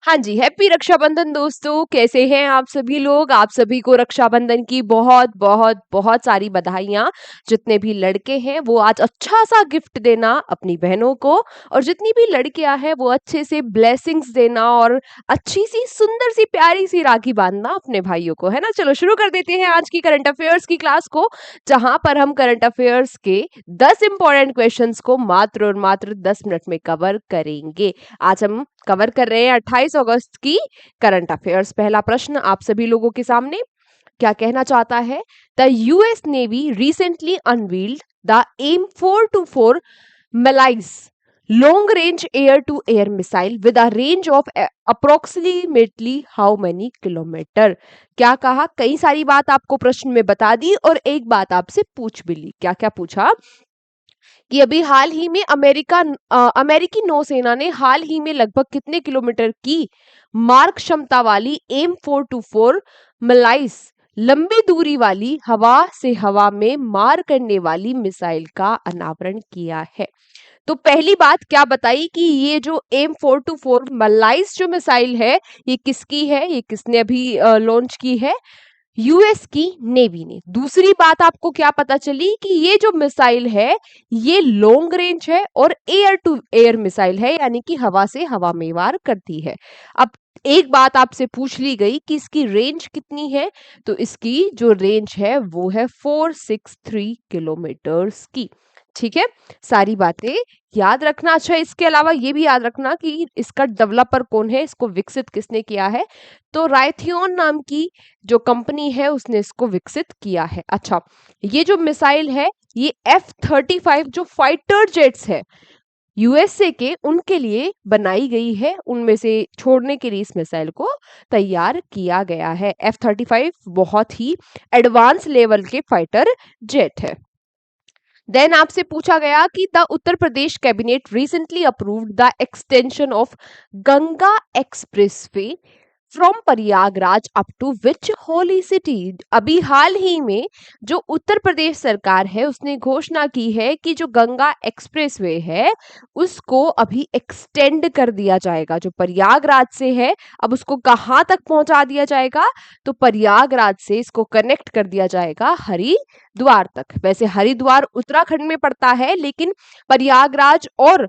हाँ जी, हैप्पी रक्षाबंधन दोस्तों। कैसे हैं आप सभी लोग? आप सभी को रक्षाबंधन की बहुत बहुत बहुत सारी बधाइयाँ। जितने भी लड़के हैं वो आज अच्छा सा गिफ्ट देना अपनी बहनों को, और जितनी भी लड़कियां हैं वो अच्छे से ब्लेसिंग्स देना और अच्छी सी सुंदर सी प्यारी सी राखी बांधना अपने भाइयों को, है ना। चलो शुरू कर देते हैं आज की करंट अफेयर्स की क्लास को, जहां पर हम करंट अफेयर्स के 10 इंपॉर्टेंट क्वेश्चंस को मात्र और मात्र 10 मिनट में कवर करेंगे। आज हम कवर कर रहे हैं 28 अगस्त की करंट अफेयर्स। पहला प्रश्न आप सभी लोगों के सामने क्या कहना चाहता है? The US navy recently unveiled the M 424 Malaise long range air to air missile with a range of approximately how many kilometer। क्या कहा? कई सारी बात आपको प्रश्न में बता दी और एक बात आपसे पूछ भी ली। क्या क्या पूछा कि अभी हाल ही में अमेरिकी नौसेना ने हाल ही में लगभग कितने किलोमीटर की मार्ग क्षमता वाली एम 424 मलाइस लंबी दूरी वाली हवा से हवा में मार करने वाली मिसाइल का अनावरण किया है। तो पहली बात क्या बताई कि ये जो एम 424 मलाइस जो मिसाइल है ये किसकी है, ये किसने अभी लॉन्च की है? यूएस की नेवी ने। दूसरी बात आपको क्या पता चली कि ये जो मिसाइल है ये लॉन्ग रेंज है और एयर टू एयर मिसाइल है, यानी कि हवा से हवा में वार करती है। अब एक बात आपसे पूछ ली गई कि इसकी रेंज कितनी है, तो इसकी जो रेंज है वो है 463 किलोमीटर्स की। ठीक है, सारी बातें याद रखना। अच्छा, इसके अलावा ये भी याद रखना कि इसका डेवलपर कौन है, इसको विकसित किसने किया है? तो रायथियोन नाम की जो कंपनी है उसने इसको विकसित किया है। अच्छा, ये जो मिसाइल है ये F-35 जो फाइटर जेट्स है यूएसए के, उनके लिए बनाई गई है, उनमें से छोड़ने के लिए इस मिसाइल को तैयार किया गया है। F-35 बहुत ही एडवांस लेवल के फाइटर जेट है। देन आपसे पूछा गया कि the Uttar Pradesh cabinet recently approved the extension of Ganga expressway from Prayagraj up to which holy city. अभी हाल ही में जो उत्तर प्रदेश सरकार है उसने घोषणा की है कि जो गंगा एक्सप्रेसवे है उसको अभी एक्सटेंड कर दिया जाएगा। जो प्रयागराज से है अब उसको कहाँ तक पहुंचा दिया जाएगा? तो प्रयागराज से इसको कनेक्ट कर दिया जाएगा हरिद्वार तक। वैसे हरिद्वार उत्तराखंड में पड़ता है, लेकिन प्रयागराज और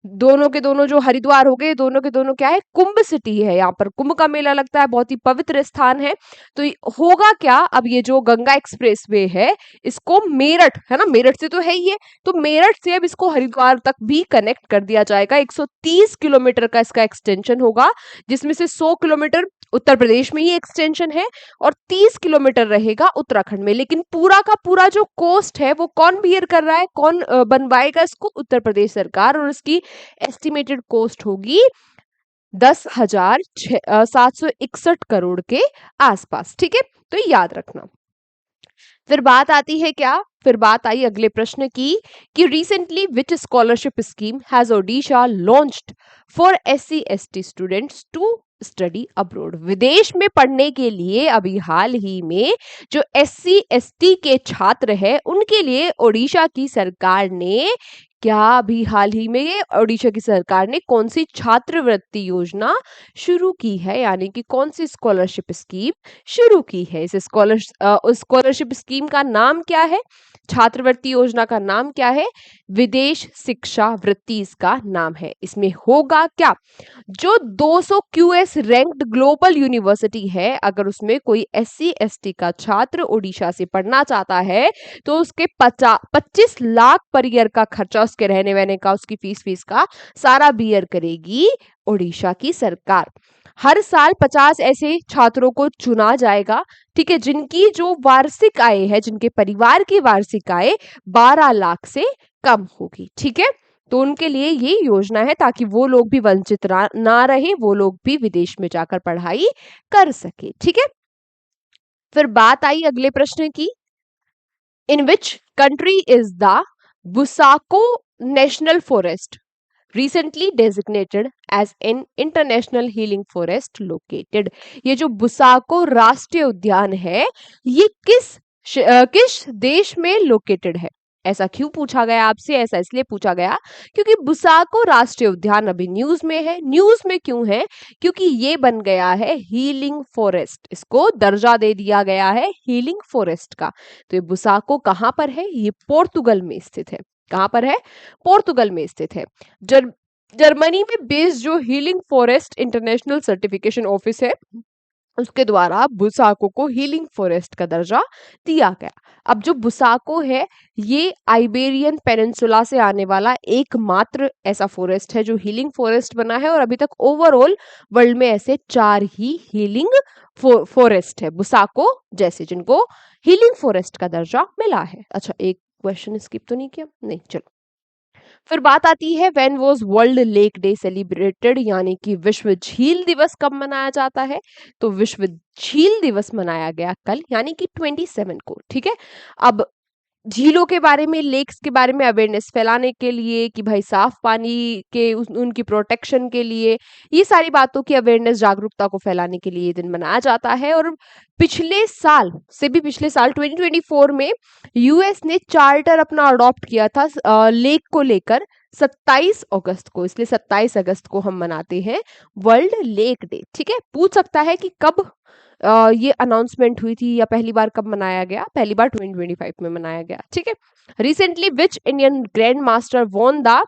दोनों के दोनों जो हरिद्वार हो गए, दोनों के दोनों क्या है? कुंभ सिटी है। यहाँ पर कुंभ का मेला लगता है, बहुत ही पवित्र स्थान है। तो होगा क्या, अब ये जो गंगा एक्सप्रेसवे है इसको मेरठ, है ना, मेरठ से तो है ही है, तो मेरठ से अब इसको हरिद्वार तक भी कनेक्ट कर दिया जाएगा। 130 किलोमीटर का इसका एक्सटेंशन होगा, जिसमें से 100 किलोमीटर उत्तर प्रदेश में ही एक्सटेंशन है और 30 किलोमीटर रहेगा उत्तराखंड में। लेकिन पूरा का पूरा जो कोस्ट है वो कौन बियर कर रहा है, कौन बनवाएगा इसको? उत्तर प्रदेश सरकार। और इसकी एस्टिमेटेड कॉस्ट होगी 10,761 करोड़ के आसपास। ठीक है, तो याद रखना। फिर बात आती है क्या? फिर बात आई अगले प्रश्न की कि recently which scholarship scheme has Odisha launched for SC/ST students to study abroad. विदेश में पढ़ने के लिए अभी हाल ही में जो SC/ST के छात्र हैं उनके लिए ओडिशा की सरकार ने क्या, अभी हाल ही में ओडिशा की सरकार ने कौन सी छात्रवृत्ति योजना शुरू की है, यानी कि कौन सी स्कॉलरशिप स्कीम शुरू की है? इस स्कॉलरशिप स्कीम का नाम क्या है? छात्रवृत्ति योजना का नाम क्या है? विदेश शिक्षा वृत्ति इसका नाम है। इसमें होगा क्या, जो 200 QS रैंक्ड ग्लोबल यूनिवर्सिटी है, अगर उसमें कोई SC/ST का छात्र ओडिशा से पढ़ना चाहता है तो उसके 25 लाख पर ईयर का खर्चा, उसके रहने वहने का, उसकी फीस का सारा बियर करेगी ओडिशा की सरकार। हर साल 50 ऐसे छात्रों को चुना जाएगा, ठीक है, जिनकी जो वार्षिक आय है, जिनके परिवार की वार्षिक आय 12 लाख से कम होगी। ठीक है, तो उनके लिए ये योजना है ताकि वो लोग भी वंचित ना रहे, वो लोग भी विदेश में जाकर पढ़ाई कर सके। ठीक है, फिर बात आई अगले प्रश्न की, in which country is the Bussaco national forest recently designated as an international healing forest located। ये जो बुसाको राष्ट्रीय उद्यान है ये किस देश में लोकेटेड है? ऐसा क्यों पूछा गया आपसे? ऐसा इसलिए पूछा गया क्योंकि बुसाको राष्ट्रीय उद्यान अभी न्यूज में है। न्यूज में क्यों है? क्योंकि ये बन गया है हीलिंग फॉरेस्ट, इसको दर्जा दे दिया गया है हीलिंग फॉरेस्ट का। तो ये बुसाको कहाँ पर है? ये पोर्तुगल में स्थित है। कहाँ पर है? पोर्तुगल में स्थित है। जर्मनी में बेस्ड जो healing forest international certification office है, उसके द्वारा बुसाको को हीलिंग फॉरेस्ट का दर्जा दिया गया। अब जो बुसाको है ये आइबेरियन पेनिनसुला से आने वाला एकमात्र ऐसा फॉरेस्ट है जो हीलिंग फॉरेस्ट बना है, और अभी तक ओवरऑल वर्ल्ड में ऐसे 4 ही हीलिंग फॉरेस्ट है बुसाको जैसे, जिनको हीलिंग फॉरेस्ट का दर्जा मिला है। अच्छा, एक क्वेश्चन स्किप तो नहीं किया? नहीं, चलो। फिर बात आती है when was world lake day celebrated, यानी कि विश्व झील दिवस कब मनाया जाता है? तो विश्व झील दिवस मनाया गया कल, यानी कि 27 को। ठीक है, अब झीलों के बारे में, लेक्स के बारे में अवेयरनेस फैलाने के लिए कि भाई साफ पानी के उनकी प्रोटेक्शन के लिए, ये सारी बातों की अवेयरनेस, जागरूकता को फैलाने के लिए ये दिन मनाया जाता है। और पिछले साल से भी, पिछले साल 2024 में यूएस ने चार्टर अपना अडॉप्ट किया था लेक को लेकर 27 अगस्त को, इसलिए 27 अगस्त को हम मनाते हैं वर्ल्ड लेक डे। ठीक है, पूछ सकता है कि कब ये अनाउंसमेंट हुई थी या पहली बार कब मनाया गया? पहली बार 2025 में मनाया गया। ठीक है, recently which Indian grandmaster won the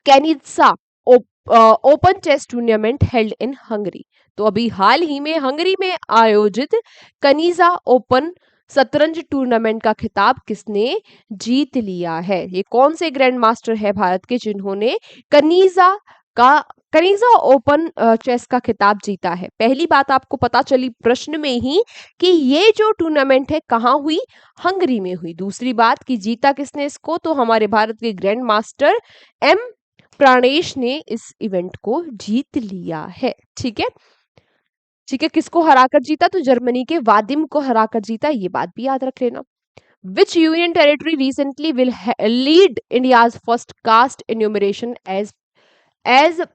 Kanizsa open chess tournament held in Hungary? तो अभी हाल ही में हंगरी में आयोजित कनीजा ओपन शतरंज टूर्नामेंट का खिताब किसने जीत लिया है? ये कौन से ग्रैंड मास्टर है भारत के जिन्होंने कनीजा ओपन चेस का खिताब जीता है? पहली बात आपको पता चली प्रश्न में ही कि ये जो टूर्नामेंट है कहाँ हुई? हंगरी में हुई। दूसरी बात कि जीता किसने इसको? तो हमारे भारत के ग्रैंड मास्टर एम प्राणेश ने इस इवेंट को जीत लिया है। ठीक है, ठीक है, किसको हराकर जीता? तो जर्मनी के वादिम को हराकर जीता, ये बात भी याद रख लेना। Which union territory recently will lead India's first caste enumeration as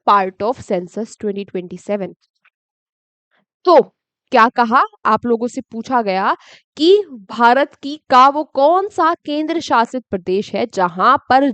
part of census 2027? तो क्या कहा? आप लोगों से पूछा गया कि भारत की का वो कौन सा केंद्र शासित प्रदेश है जहां पर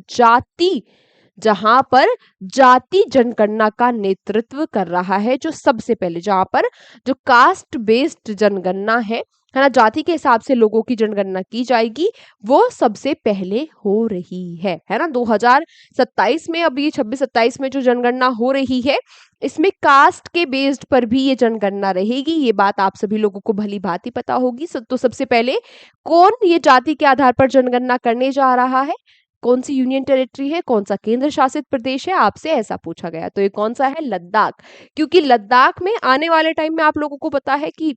जाति जनगणना का नेतृत्व कर रहा है, जो सबसे पहले, जहां पर जो कास्ट बेस्ड जनगणना है ना, जाति के हिसाब से लोगों की जनगणना की जाएगी, वो सबसे पहले हो रही है ना 2027 में। अभी 26-27 में जो जनगणना हो रही है, इसमें कास्ट के बेस्ड पर भी ये जनगणना रहेगी। ये बात आप सभी लोगों को भली भांति पता होगी। तो सबसे पहले कौन ये जाति के आधार पर जनगणना करने जा रहा है? कौन सी यूनियन टेरिटरी है, कौन सा केंद्र शासित प्रदेश है, आपसे ऐसा पूछा गया। तो ये कौन सा है? लद्दाख। क्योंकि लद्दाख में आने वाले टाइम में आप लोगों को पता है कि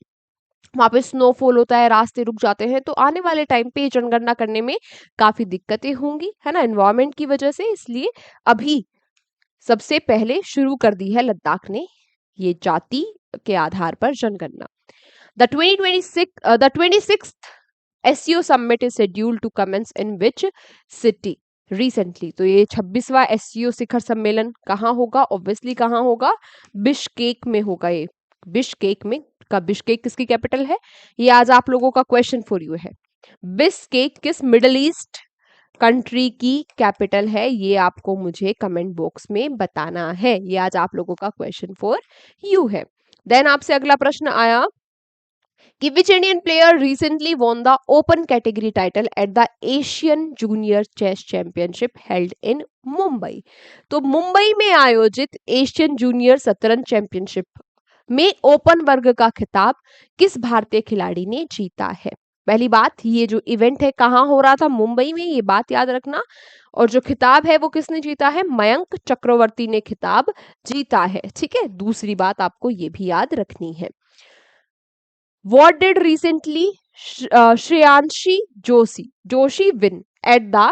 वहां पे स्नोफॉल होता है, रास्ते रुक जाते हैं, तो आने वाले टाइम पे जनगणना करने में काफी दिक्कतें होंगी, है ना, एनवायरमेंट की वजह से। इसलिए अभी सबसे पहले शुरू कर दी है लद्दाख ने ये जाति के आधार पर जनगणना। The 26th SCO summit is scheduled to commence in which city recently? तो ये 26वां SCO शिखर सम्मेलन कहाँ होगा? ऑब्वियसली कहाँ होगा? बिश्केक में होगा। ये बिश्केक में का, बिश्केक किसकी कैपिटल है? ये आज आप लोगों का क्वेश्चन फॉर यू है। बिश्केक किस मिडल ईस्ट कंट्री की कैपिटल है? ये आपको मुझे कमेंट बॉक्स में बताना है। ये आज आप लोगों का क्वेश्चन फॉर यू है। देन आपसे अगला प्रश्न आया कि which Indian player recently won the open category title at the Asian junior chess championship held in Mumbai? तो मुंबई में आयोजित एशियन जूनियर शतरंज चैंपियनशिप में ओपन वर्ग का खिताब किस भारतीय खिलाड़ी ने जीता है? पहली बात, ये जो इवेंट है कहाँ हो रहा था? मुंबई में, ये बात याद रखना। और जो खिताब है वो किसने जीता है? मयंक चक्रवर्ती ने खिताब जीता है। ठीक है, दूसरी बात आपको ये भी याद रखनी है। What did recently Shreyanshi Joshi win at the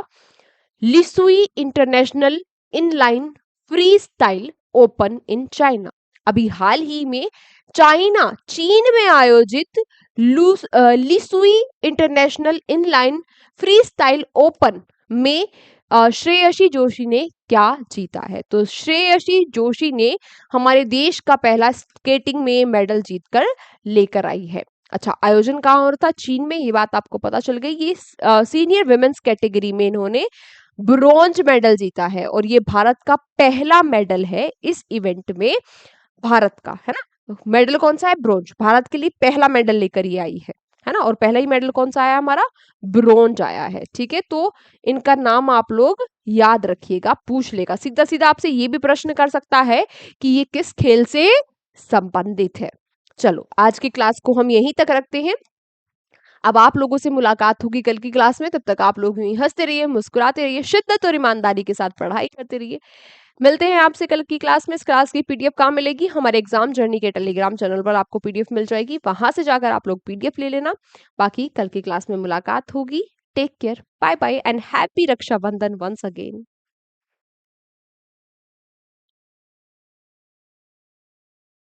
Lisui International Inline Freestyle Open in China? अभी हाल ही में चीन में आयोजित लिसुई इंटरनेशनल इनलाइन फ्रीस्टाइल ओपन में श्रेयसी जोशी ने क्या जीता है? तो श्रेयसी जोशी ने हमारे देश का पहला स्केटिंग में मेडल जीतकर लेकर आई है। अच्छा, आयोजन कहाँ हो रहा था? चीन में, ये बात आपको पता चल गई। ये सीनियर वुमेन्स कैटेगरी में इन्होंने ब्रॉन्ज मेडल जीता है और ये भारत का पहला मेडल है इस इवेंट में, भारत का, है ना? मेडल कौन सा है? ब्रॉन्ज। भारत के लिए पहला मेडल लेकर ये आई है ना? और पहला ही मेडल कौन सा आया हमारा? ब्रॉन्ज आया है। ठीक है, तो इनका नाम आप लोग याद रखिएगा, पूछ लेगा सीधा सीधा आपसे ये भी प्रश्न कर सकता है कि ये किस खेल से संबंधित है। चलो, आज की क्लास को हम यहीं तक रखते हैं। अब आप लोगों से मुलाकात होगी कल की क्लास में, तब तक आप लोग यूं ही हंसते रहिए, मुस्कुराते रहिए, शिद्दत और ईमानदारी के साथ पढ़ाई करते रहिए। मिलते हैं आपसे कल की क्लास में। इस क्लास की पीडीएफ कहाँ मिलेगी? हमारे एग्जाम जर्नी के टेलीग्राम चैनल पर आपको पीडीएफ मिल जाएगी, वहां से जाकर आप लोग पीडीएफ ले लेना। बाकी कल की क्लास में मुलाकात होगी। Take care, bye bye and happy Rakshabandhan once again.